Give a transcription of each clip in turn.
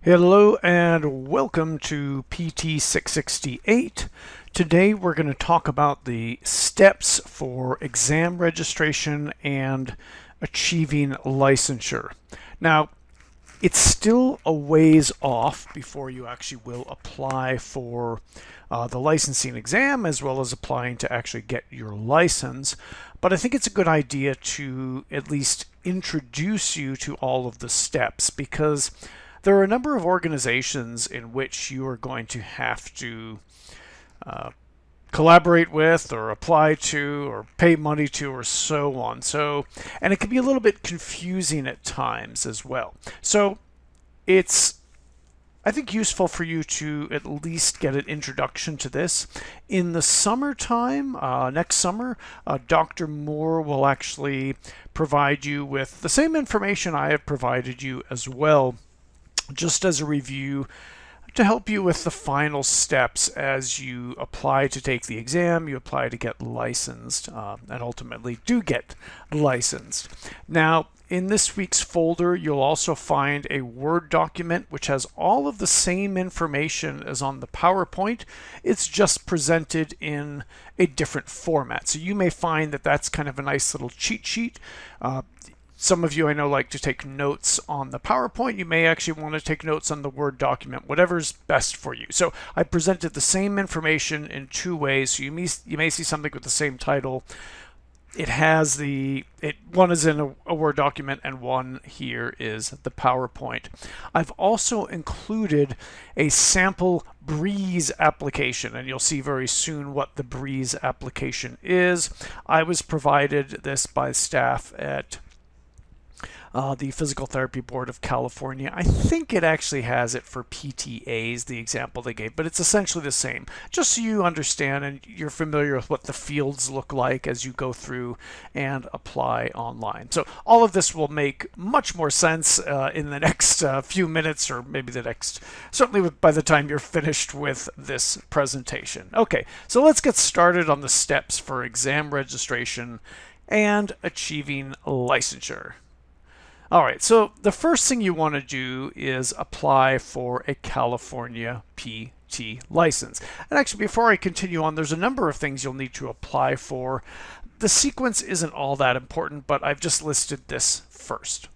Hello and welcome to PT 668. Today we're going to talk about the steps for exam registration and achieving licensure. Now, it's still a ways off before you actually will apply for the licensing exam as well as applying to actually get your license. But I think it's a good idea to at least introduce you to all of the steps, because there are a number of organizations in which you are going to have to collaborate with or apply to or pay money to or so on. And it can be a little bit confusing at times as well. So it's, I think, useful for you to at least get an introduction to this. In the summertime, next summer, Dr. Moore will actually provide you with the same information I have provided you as well, just as a review to help you with the final steps as you apply to take the exam, you apply to get licensed, and ultimately do get licensed. Now, in this week's folder, you'll also find a Word document which has all of the same information as on the PowerPoint. It's just presented in a different format. So you may find that that's kind of a nice little cheat sheet. Some of you I know like to take notes on the PowerPoint. You may actually want to take notes on the Word document, whatever's best for you. So I presented the same information in two ways. So you may see something with the same title. It has one is in a Word document and one here is the PowerPoint. I've also included a sample Breeze application, and you'll see very soon what the Breeze application is. I was provided this by staff at the Physical Therapy Board of California. I think it actually has it for PTAs, the example they gave, but it's essentially the same. Just so you understand and you're familiar with what the fields look like as you go through and apply online. So all of this will make much more sense in the next few minutes, or maybe certainly by the time you're finished with this presentation. Okay, so let's get started on the steps for exam registration and achieving licensure. All right, so the first thing you want to do is apply for a California PT license. And actually, before I continue on, there's a number of things you'll need to apply for. The sequence isn't all that important, but I've just listed this first.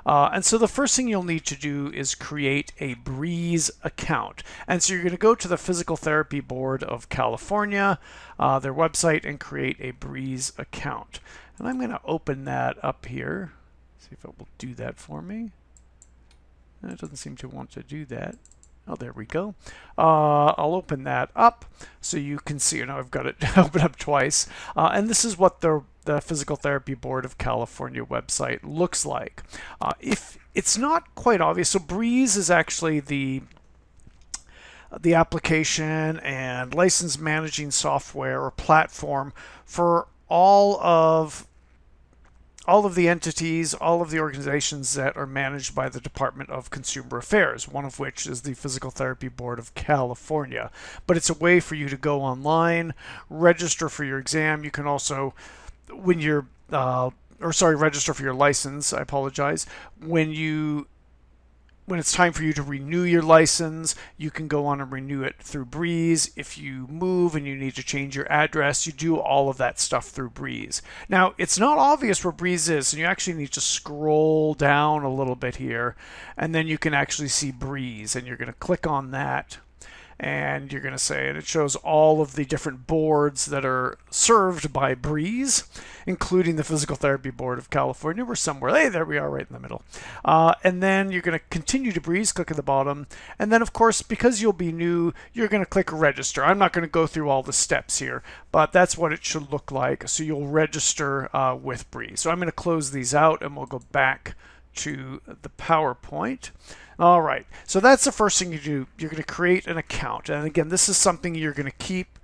And so the first thing you'll need to do is create a Breeze account. And so you're going to go to the Physical Therapy Board of California, their website, and create a Breeze account. And I'm going to open that up here. See if it will do that for me. It doesn't seem to want to do that. Oh, there we go. I'll open that up so you can see. Now I've got it open up twice. And this is what the Physical Therapy Board of California website looks like. If it's not quite obvious, so Breeze is actually the application and license managing software or platform for all of the entities, all of the organizations that are managed by the Department of Consumer Affairs, one of which is the Physical Therapy Board of California. But it's a way for you to go online, register for your exam. You can also, register for your license, I apologize. When it's time for you to renew your license, you can go on and renew it through Breeze. If you move and you need to change your address, you do all of that stuff through Breeze. Now, it's not obvious where Breeze is, and you actually need to scroll down a little bit here, and then you can actually see Breeze, and you're going to click on that. And you're going to say, and it shows all of the different boards that are served by Breeze, including the Physical Therapy Board of California. We're somewhere, hey, there we are right in the middle. And then you're going to continue to Breeze, click at the bottom. And then, of course, because you'll be new, you're going to click register. I'm not going to go through all the steps here, but that's what it should look like. So you'll register with Breeze. So I'm going to close these out, and we'll go back to the PowerPoint. All right, so that's the first thing you do. You're going to create an account. And again, this is something you're going to keep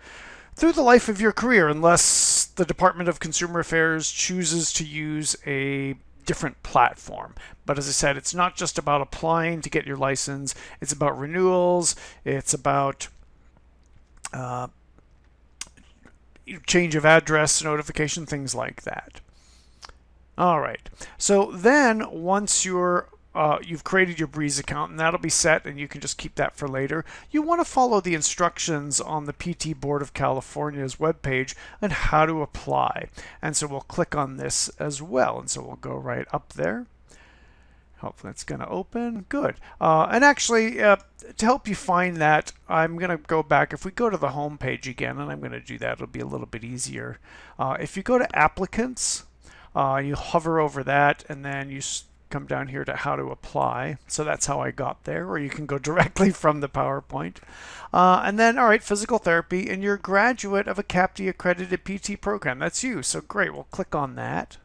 through the life of your career unless the Department of Consumer Affairs chooses to use a different platform. But as I said, it's not just about applying to get your license. It's about renewals. It's about change of address notification, things like that. All right, so then once you're you've created your Breeze account, and that'll be set, and you can just keep that for later. You want to follow the instructions on the PT Board of California's webpage on how to apply. And so we'll click on this as well. And so we'll go right up there. Hopefully it's going to open. Good. And actually, to help you find that, I'm going to go back. If we go to the home page again, and I'm going to do that, it'll be a little bit easier. If you go to Applicants, you hover over that, and then you come down here to how to apply. So that's how I got there, or you can go directly from the PowerPoint. And then, all right, physical therapy, and you're a graduate of a CAPTE accredited PT program. That's you. So great. We'll click on that.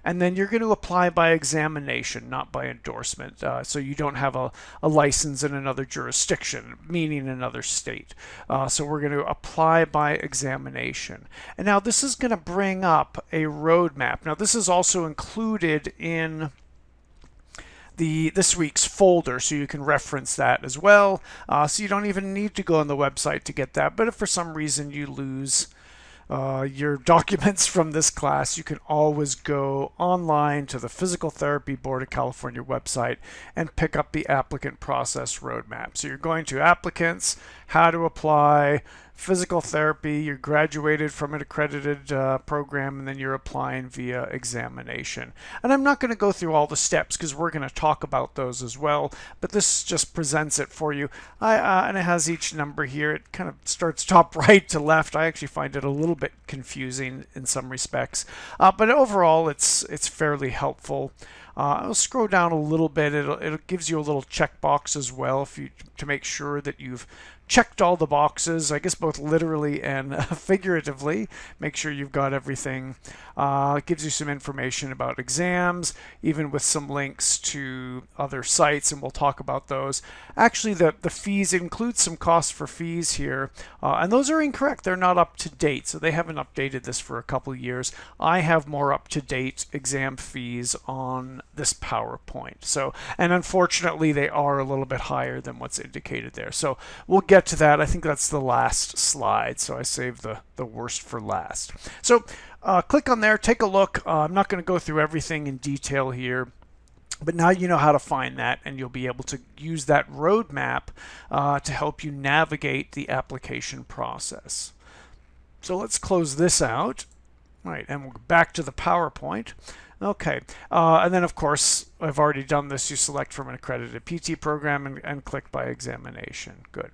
And then you're going to apply by examination, not by endorsement. So you don't have a license in another jurisdiction, meaning another state. So we're going to apply by examination. And now this is going to bring up a roadmap. Now this is also included in this week's folder, so you can reference that as well. So you don't even need to go on the website to get that. But if for some reason you lose your documents from this class, you can always go online to the Physical Therapy Board of California website and pick up the applicant process roadmap. So you're going to applicants, how to apply, physical therapy, you're graduated from an accredited program, and then you're applying via examination. And I'm not going to go through all the steps because we're going to talk about those as well, but this just presents it for you. And it has each number here. It kind of starts top right to left. I actually find it a little bit confusing in some respects, but overall it's fairly helpful. I'll scroll down a little bit. It gives you a little checkbox as well to make sure that you've checked all the boxes, I guess both literally and figuratively. Make sure you've got everything. It gives you some information about exams, even with some links to other sites, and we'll talk about those. Actually, the fees include some costs for fees here, and those are incorrect. They're not up to date, so they haven't updated this for a couple of years. I have more up-to-date exam fees on this PowerPoint. So, and unfortunately, they are a little bit higher than what's indicated there. So we'll get to that. I think that's the last slide, so I saved the worst for last. So click on there, take a look. I'm not going to go through everything in detail here, but now you know how to find that, and you'll be able to use that roadmap to help you navigate the application process. So let's close this out. Right, and we'll go back to the PowerPoint. Okay, and then of course, I've already done this. You select from an accredited PT program and click by examination. Good.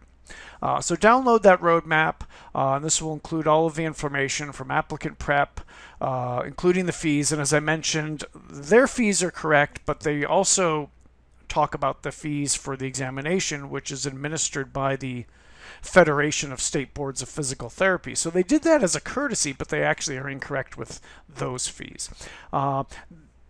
So download that roadmap. This will include all of the information from applicant prep, including the fees. And as I mentioned, their fees are correct, but they also talk about the fees for the examination, which is administered by the Federation of State Boards of Physical Therapy. So they did that as a courtesy, but they actually are incorrect with those fees.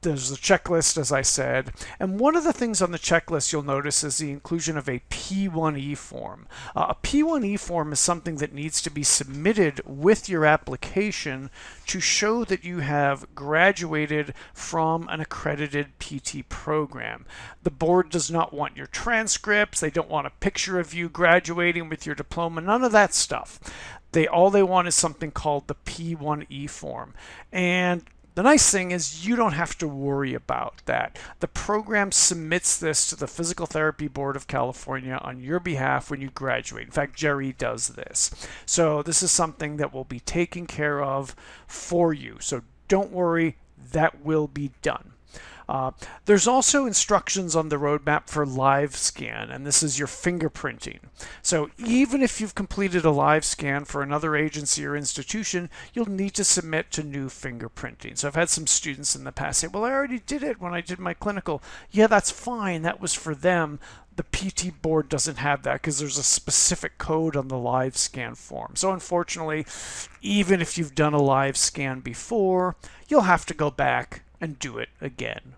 There's a checklist, as I said, and one of the things on the checklist you'll notice is the inclusion of a P1E form. A P1E form is something that needs to be submitted with your application to show that you have graduated from an accredited PT program. The board does not want your transcripts. They don't want a picture of you graduating with your diploma, none of that stuff. All they want is something called the P1E form. And the nice thing is you don't have to worry about that. The program submits this to the Physical Therapy Board of California on your behalf when you graduate. In fact, Jerry does this. So this is something that will be taken care of for you. So don't worry, that will be done. There's also instructions on the roadmap for live scan, and this is your fingerprinting. So even if you've completed a live scan for another agency or institution, you'll need to submit to new fingerprinting. So I've had some students in the past say, well, I already did it when I did my clinical. Yeah, that's fine. That was for them. The PT board doesn't have that because there's a specific code on the live scan form. So unfortunately, even if you've done a live scan before, you'll have to go back and do it again.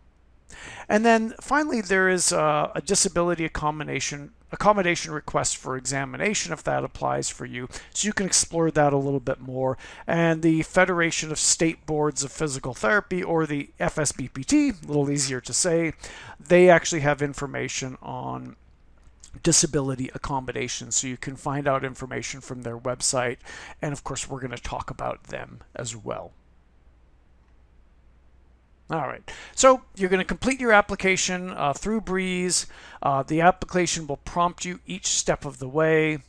And then finally, there is a disability accommodation request for examination if that applies for you. So you can explore that a little bit more. And the Federation of State Boards of Physical Therapy, or the FSBPT, a little easier to say, they actually have information on disability accommodation. So you can find out information from their website. And of course, we're going to talk about them as well. All right, so you're going to complete your application through Breeze. The application will prompt you each step of the way.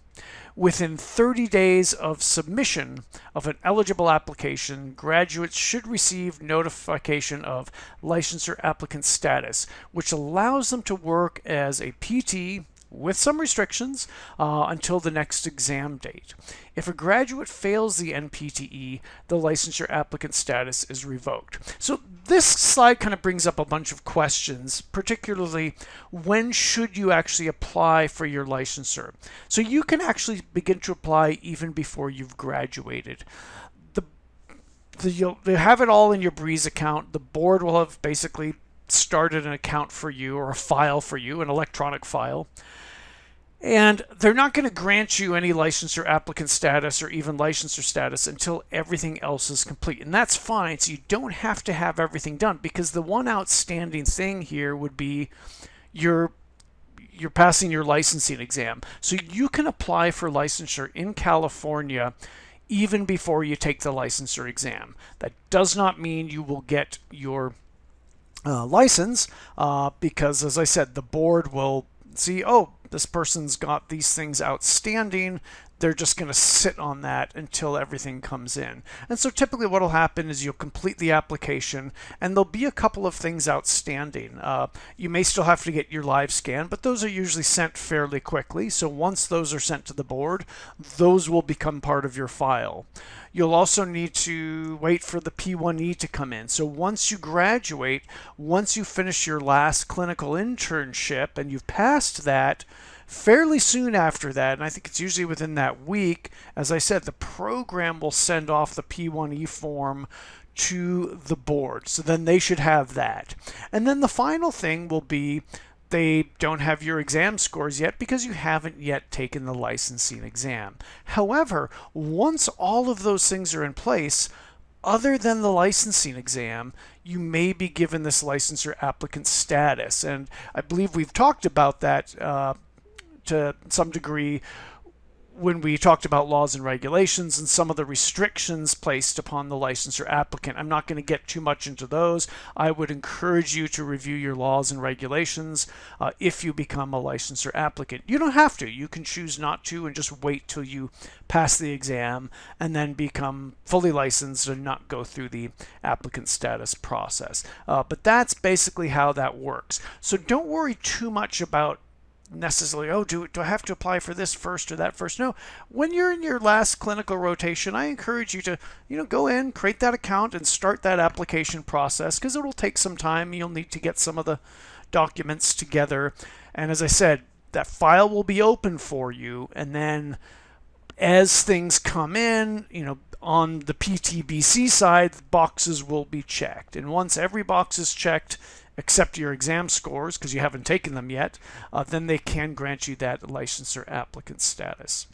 Within 30 days of submission of an eligible application, graduates should receive notification of licensure applicant status, which allows them to work as a PT with some restrictions until the next exam date. If a graduate fails the NPTE, the licensure applicant status is revoked. So this slide kind of brings up a bunch of questions, particularly when should you actually apply for your licensure? So you can actually begin to apply even before you've graduated. You'll have it all in your Breeze account. The board will have basically started an account for you, or a file for you, an electronic file. And they're not going to grant you any licensure applicant status or even licensure status until everything else is complete. And that's fine. So you don't have to have everything done, because the one outstanding thing here would be you're passing your licensing exam. So you can apply for licensure in California even before you take the licensure exam. That does not mean you will get your license because, as I said, the board will see, oh, this person's got these things outstanding. They're just going to sit on that until everything comes in. And so typically what will happen is you'll complete the application and there'll be a couple of things outstanding. You may still have to get your live scan, but those are usually sent fairly quickly. So once those are sent to the board, those will become part of your file. You'll also need to wait for the P1E to come in. So once you graduate, once you finish your last clinical internship and you've passed that, fairly soon after that, and I think it's usually within that week, as I said, the program will send off the P1E form to the board. So then they should have that. And then the final thing will be they don't have your exam scores yet because you haven't yet taken the licensing exam. However, once all of those things are in place, other than the licensing exam, you may be given this licensure applicant status. And I believe we've talked about that to some degree when we talked about laws and regulations and some of the restrictions placed upon the licensure applicant. I'm not going to get too much into those. I would encourage you to review your laws and regulations if you become a licensure applicant. You don't have to. You can choose not to and just wait till you pass the exam and then become fully licensed and not go through the applicant status process. But that's basically how that works. So don't worry too much about necessarily, oh, do I have to apply for this first or that first? No, when you're in your last clinical rotation, I encourage you to, go in, create that account and start that application process, because it will take some time. You'll need to get some of the documents together. And as I said, that file will be open for you. And then as things come in, on the PTBC side, boxes will be checked. And once every box is checked, except your exam scores, because you haven't taken them yet, then they can grant you that licensure applicant status.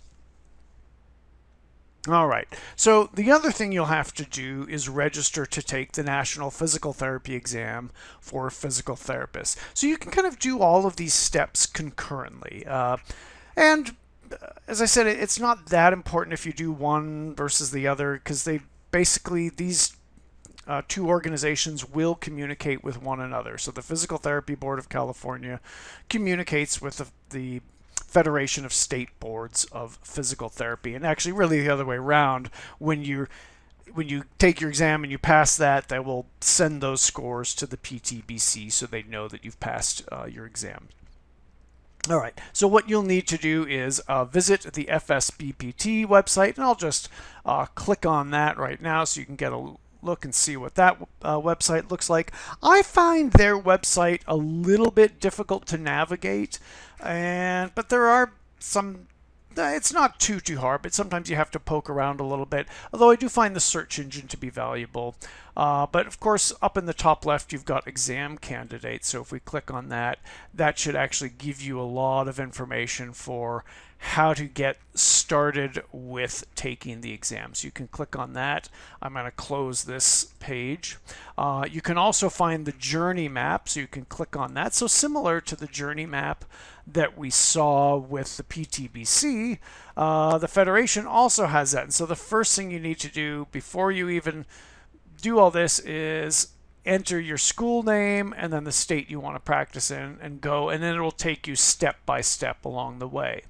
All right, so the other thing you'll have to do is register to take the National Physical Therapy exam for physical therapists. So you can kind of do all of these steps concurrently. And as I said, it's not that important if you do one versus the other, because these two organizations will communicate with one another. So the Physical Therapy Board of California communicates with the Federation of State Boards of Physical Therapy, and actually really the other way around. When you take your exam and you pass that, they will send those scores to the PTBC so they know that you've passed your exam. All right, so what you'll need to do is visit the FSBPT website, and I'll just click on that right now so you can get a look and see what that website looks like. I find their website a little bit difficult to navigate, but there are some. It's not too hard, but sometimes you have to poke around a little bit. Although I do find the search engine to be valuable. But of course, up in the top left, you've got exam candidates. So if we click on that, that should actually give you a lot of information for how to get started with taking the exam. So you can click on that. I'm going to close this page. You can also find the journey map, so you can click on that. So similar to the journey map that we saw with the PTBC, the Federation also has that. And so the first thing you need to do before you even do all this is enter your school name and then the state you want to practice in and go, and then it will take you step by step along the way.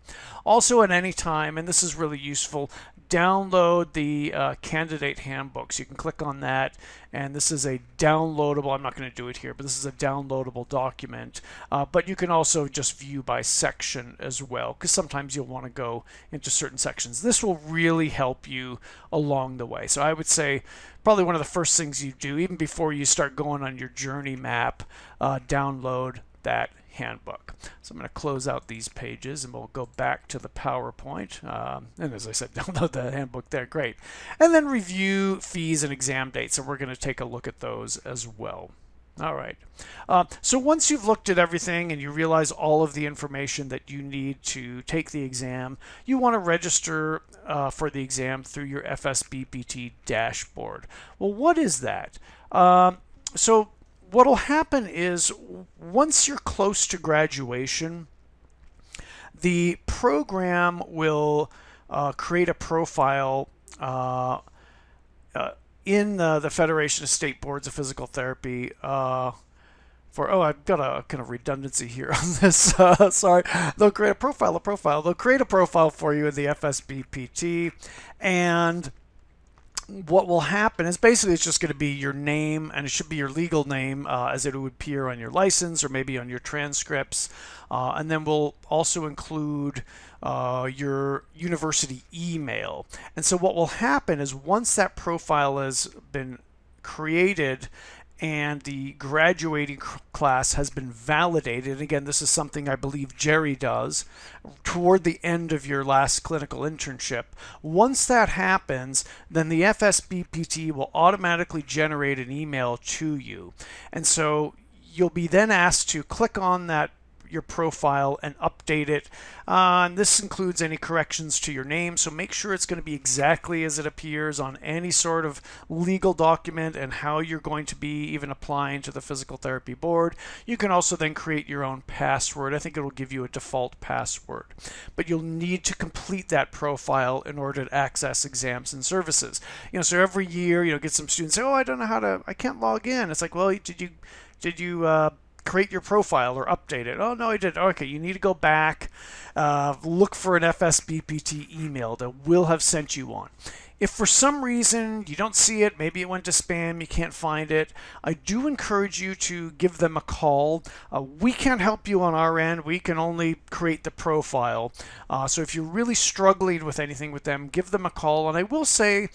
Also, at any time, and this is really useful, download the candidate handbooks. You can click on that, and this is a downloadable, I'm not going to do it here, but this is a downloadable document. But you can also just view by section as well, because sometimes you'll want to go into certain sections. This will really help you along the way. So I would say probably one of the first things you do, even before you start going on your journey map, download that handbook. So I'm going to close out these pages and we'll go back to the PowerPoint. And as I said, download the handbook there. Great. And then review fees and exam dates. So we're going to take a look at those as well. All right. So once you've looked at everything and you realize all of the information that you need to take the exam, you want to register for the exam through your FSBPT dashboard. Well, what is that? So what will happen is once you're close to graduation, the program will create a profile in the Federation of State Boards of Physical Therapy I've got a kind of redundancy here on this. Sorry. They'll create a profile. They'll create a profile for you in the FSBPT, and what will happen is basically it's just going to be your name, and it should be your legal name as it would appear on your license or maybe on your transcripts. And then we'll also include your university email. And so what will happen is once that profile has been created and the graduating class has been validated, and again, this is something I believe Jerry does toward the end of your last clinical internship. Once that happens, then the FSBPT will automatically generate an email to you. And so you'll be then asked to click on that your profile and update it. And this includes any corrections to your name, so make sure it's going to be exactly as it appears on any sort of legal document and how you're going to be even applying to the physical therapy board. You can also then create your own password. I think it'll give you a default password, but you'll need to complete that profile in order to access exams and services. So every year, get some students say, oh, I can't log in. It's like, well, did you create your profile or update it? Oh, no, I did. Okay, you need to go back, look for an FSBPT email that will have sent you one. If for some reason you don't see it, maybe it went to spam, you can't find it, I do encourage you to give them a call. We can't help you on our end. We can only create the profile. So if you're really struggling with anything with them, give them a call. And I will say,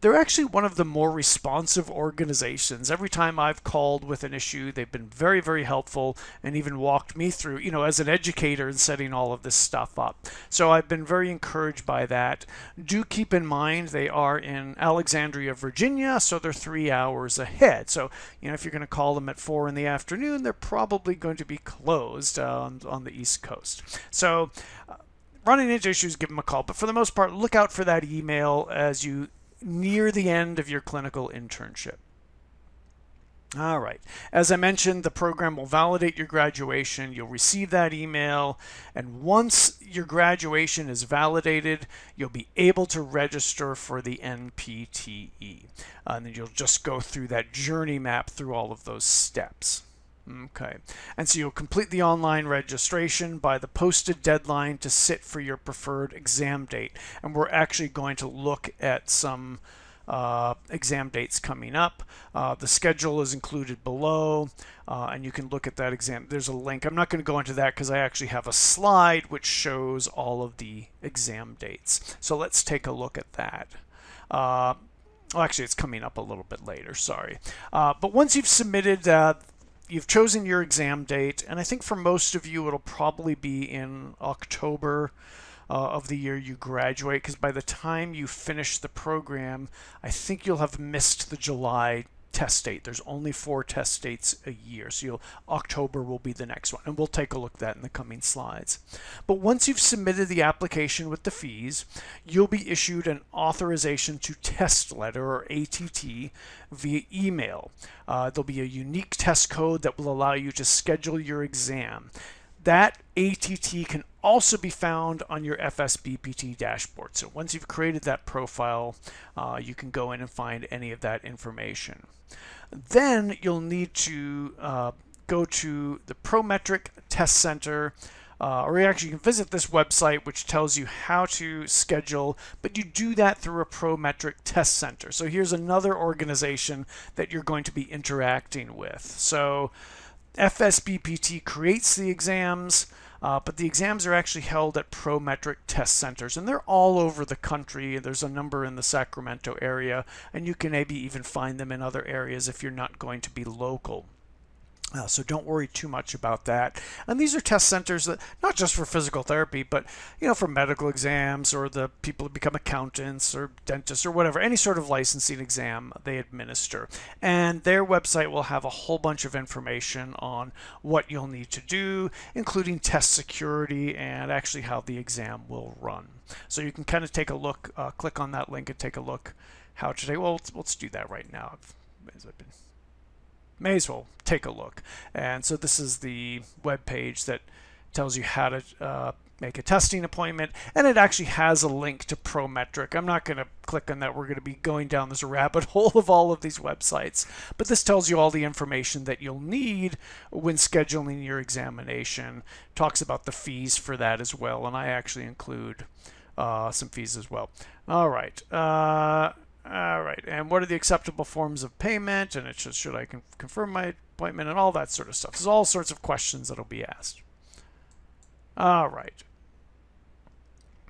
they're actually one of the more responsive organizations. Every time I've called with an issue, they've been very, very helpful and even walked me through, as an educator and setting all of this stuff up. So I've been very encouraged by that. Do keep in mind they are in Alexandria, Virginia, so they're 3 hours ahead. So, if you're going to call them at 4 in the afternoon, they're probably going to be closed on the East Coast. So running into issues, give them a call. But for the most part, look out for that email as you near the end of your clinical internship. All right. As I mentioned, the program will validate your graduation. You'll receive that email, and once your graduation is validated, you'll be able to register for the NPTE. And then you'll just go through that journey map through all of those steps. Okay, and so you'll complete the online registration by the posted deadline to sit for your preferred exam date. And we're actually going to look at some exam dates coming up. The schedule is included below, and you can look at that exam. There's a link. I'm not going to go into that because I actually have a slide which shows all of the exam dates. So let's take a look at that. Well, actually, it's coming up a little bit later, sorry. But once you've submitted you've chosen your exam date, and I think for most of you it'll probably be in October of the year you graduate, because by the time you finish the program, I think you'll have missed the July test date. There's only 4 test dates a year, so October will be the next one, and we'll take a look at that in the coming slides. But once you've submitted the application with the fees, you'll be issued an authorization to test letter, or ATT, via email. There'll be a unique test code that will allow you to schedule your exam. That ATT can also be found on your FSBPT dashboard. So once you've created that profile, you can go in and find any of that information. Then you'll need to go to the Prometric Test Center, or actually you can visit this website which tells you how to schedule, but you do that through a Prometric Test Center. So here's another organization that you're going to be interacting with. So FSBPT creates the exams, but the exams are actually held at Prometric Test Centers, and they're all over the country. There's a number in the Sacramento area, and you can maybe even find them in other areas if you're not going to be local. So don't worry too much about that. And these are test centers that not just for physical therapy, but for medical exams, or the people who become accountants or dentists or whatever, any sort of licensing exam they administer. And their website will have a whole bunch of information on what you'll need to do, including test security and actually how the exam will run. So you can kind of take a look, click on that link and take a look how to take. Well, let's do that right now. May as well take a look. And so this is the web page that tells you how to make a testing appointment, and it actually has a link to Prometric. I'm not going to click on that. We're going to be going down this rabbit hole of all of these websites, but this tells you all the information that you'll need when scheduling your examination. Talks about the fees for that as well, and I actually include some fees as well. All right. All right, and what are the acceptable forms of payment? And it says, should I confirm my appointment, and all that sort of stuff. There's all sorts of questions that'll be asked. All right.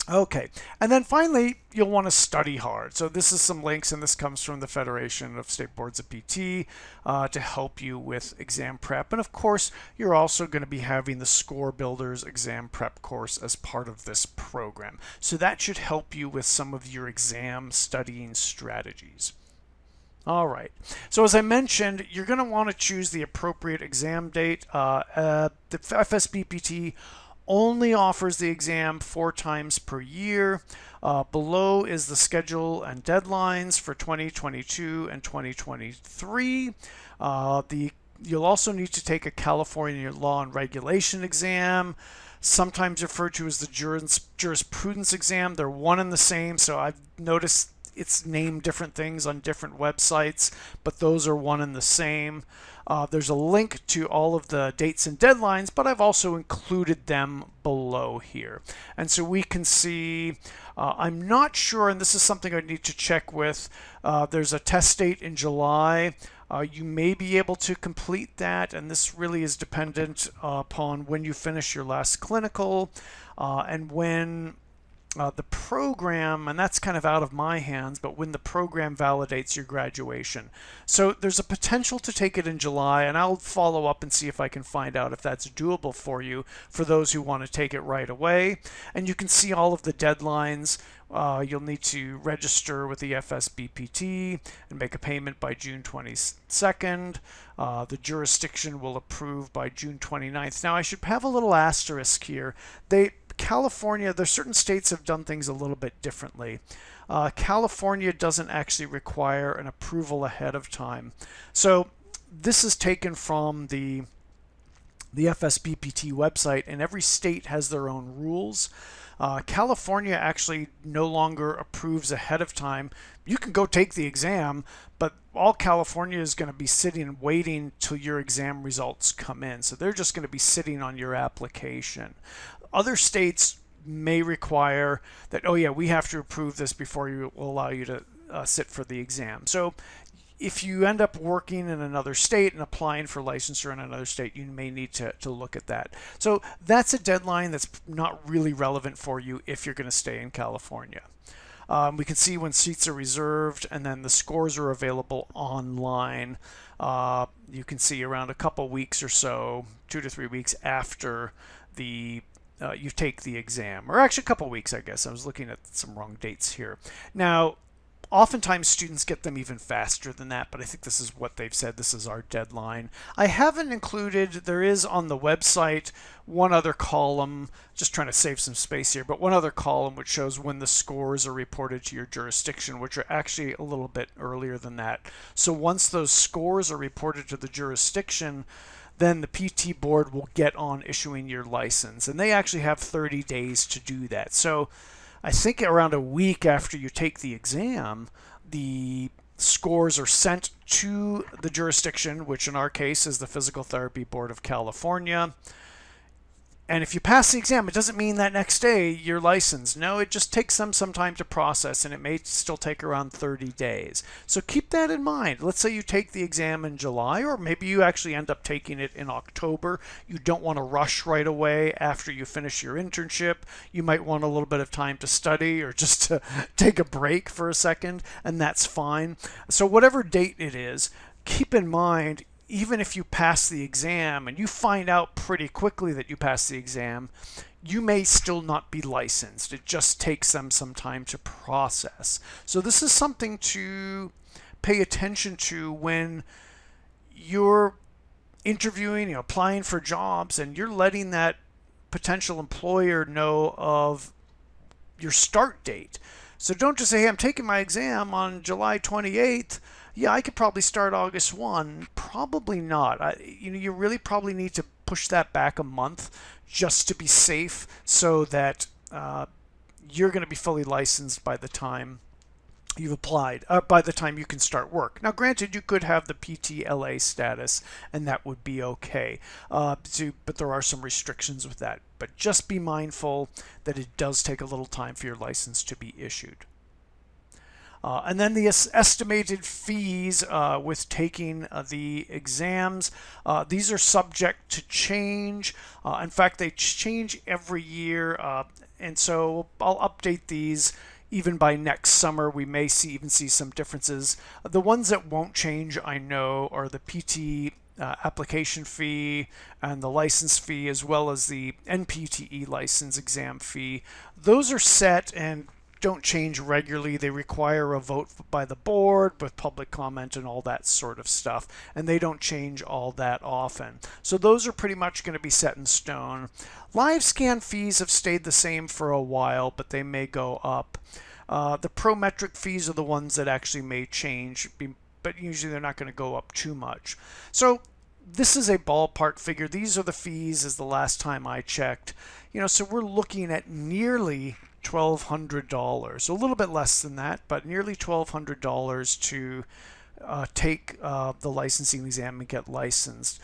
Okay, and then finally, you'll want to study hard. So this is some links, and this comes from the Federation of State Boards of PT to help you with exam prep. And of course, you're also going to be having the Score Builders exam prep course as part of this program. So that should help you with some of your exam studying strategies. All right, so as I mentioned, you're going to want to choose the appropriate exam date. The FSBPT only offers the exam 4 times per year. Below is the schedule and deadlines for 2022 and 2023. You'll also need to take a California Law and Regulation exam, sometimes referred to as the jurisprudence exam. They're one and the same, so I've noticed it's named different things on different websites, but those are one and the same. There's a link to all of the dates and deadlines, but I've also included them below here. And so we can see, I'm not sure, and this is something I need to check with, there's a test date in July. You may be able to complete that, and this really is dependent upon when you finish your last clinical and when the program, and that's kind of out of my hands, but when the program validates your graduation. So there's a potential to take it in July, and I'll follow up and see if I can find out if that's doable for you, for those who want to take it right away. And you can see all of the deadlines. You'll need to register with the FSBPT and make a payment by June 22nd. The jurisdiction will approve by June 29th. Now I should have a little asterisk here. California, there's certain states have done things a little bit differently. California doesn't actually require an approval ahead of time. So this is taken from the FSBPT website, and every state has their own rules. California actually no longer approves ahead of time. You can go take the exam, but all California is going to be sitting and waiting till your exam results come in. So they're just going to be sitting on your application. Other states may require that, oh yeah, we have to approve this before we will allow you to sit for the exam. So if you end up working in another state and applying for licensure in another state, you may need to look at that. So that's a deadline that's not really relevant for you if you're going to stay in California. We can see when seats are reserved, and then the scores are available online. You can see around a couple weeks or so, 2 to 3 weeks after you take the exam, or actually a couple weeks, I guess. I was looking at some wrong dates here. Now, oftentimes students get them even faster than that, but I think this is what they've said. This is our deadline. I haven't included, there is on the website one other column, just trying to save some space here, but one other column which shows when the scores are reported to your jurisdiction, which are actually a little bit earlier than that. So once those scores are reported to the jurisdiction, then the PT board will get on issuing your license. And they actually have 30 days to do that. So I think around a week after you take the exam, the scores are sent to the jurisdiction, which in our case is the Physical Therapy Board of California. And if you pass the exam, it doesn't mean that next day you're licensed. No, it just takes them some time to process, and it may still take around 30 days. So keep that in mind. Let's say you take the exam in July, or maybe you actually end up taking it in October. You don't want to rush right away after you finish your internship. You might want a little bit of time to study or just to take a break for a second, and that's fine. So whatever date it is, keep in mind, even if you pass the exam and you find out pretty quickly that you passed the exam, you may still not be licensed. It just takes them some time to process. So this is something to pay attention to when you're interviewing, applying for jobs, and you're letting that potential employer know of your start date. So don't just say, hey, I'm taking my exam on July 28th. Yeah, I could probably start August 1. Probably not. You really probably need to push that back a month just to be safe, so that you're going to be fully licensed by the time you've applied, by the time you can start work. Now, granted, you could have the PTLA status, and that would be okay. But there are some restrictions with that. But just be mindful that it does take a little time for your license to be issued. And then the estimated fees with taking the exams. These are subject to change. In fact, they change every year. And so I'll update these even by next summer. We may even see some differences. The ones that won't change, I know, are the PT application fee and the license fee, as well as the NPTE license exam fee. Those are set and don't change regularly. They require a vote by the board with public comment and all that sort of stuff, and they don't change all that often. So those are pretty much going to be set in stone. Live scan fees have stayed the same for a while, but they may go up. The Prometric fees are the ones that actually may change, but usually they're not going to go up too much. So this is a ballpark figure. These are the fees as the last time I checked. So we're looking at nearly $1,200, a little bit less than that, but nearly $1,200 to take the licensing exam and get licensed.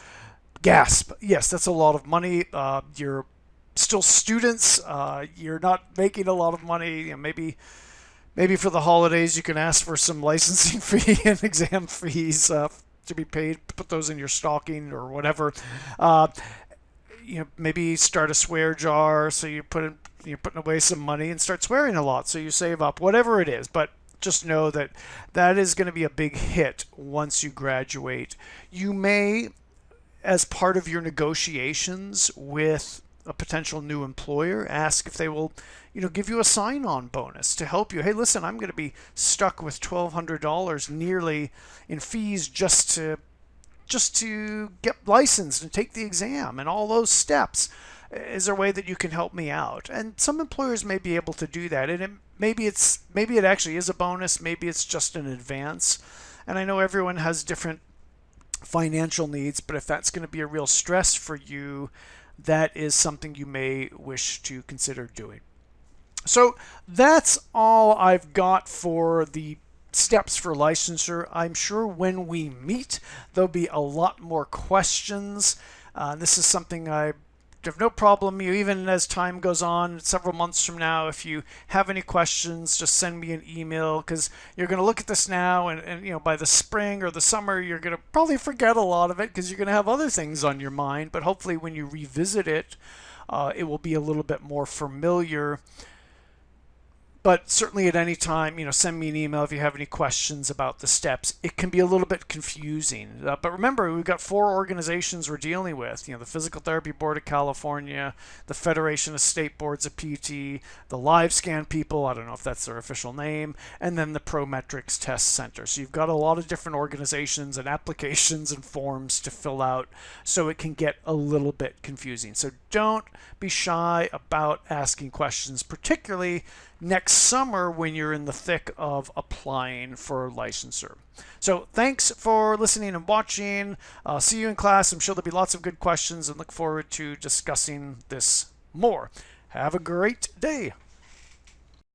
Gasp! Yes, that's a lot of money. You're still students. You're not making a lot of money. Maybe for the holidays you can ask for some licensing fee and exam fees to be paid. Put those in your stocking or whatever. Maybe start a swear jar, so you're putting away some money and start swearing a lot, so you save up, whatever it is. But just know that that is going to be a big hit once you graduate. You may, as part of your negotiations with a potential new employer, ask if they will give you a sign-on bonus to help you. Hey, listen, I'm going to be stuck with $1,200 nearly in fees just to get licensed and take the exam and all those steps. Is there a way that you can help me out? And some employers may be able to do that. And maybe it actually is a bonus. Maybe it's just an advance. And I know everyone has different financial needs, but if that's going to be a real stress for you, that is something you may wish to consider doing. So that's all I've got for the steps for licensure. I'm sure when we meet, there'll be a lot more questions. This is something I have no problem. Even as time goes on, several months from now, if you have any questions, just send me an email, because you're going to look at this now, and by the spring or the summer, you're going to probably forget a lot of it because you're going to have other things on your mind. But hopefully when you revisit it, it will be a little bit more familiar. But certainly at any time, send me an email if you have any questions about the steps. It can be a little bit confusing. But remember, we've got 4 organizations we're dealing with. The Physical Therapy Board of California, the Federation of State Boards of PT, the Live Scan people, I don't know if that's their official name, and then the Prometrics Test Center. So you've got a lot of different organizations and applications and forms to fill out, so it can get a little bit confusing. So don't be shy about asking questions, particularly next summer when you're in the thick of applying for licensure. So thanks for listening and watching. See you in class. I'm sure there'll be lots of good questions and look forward to discussing this more. Have a great day.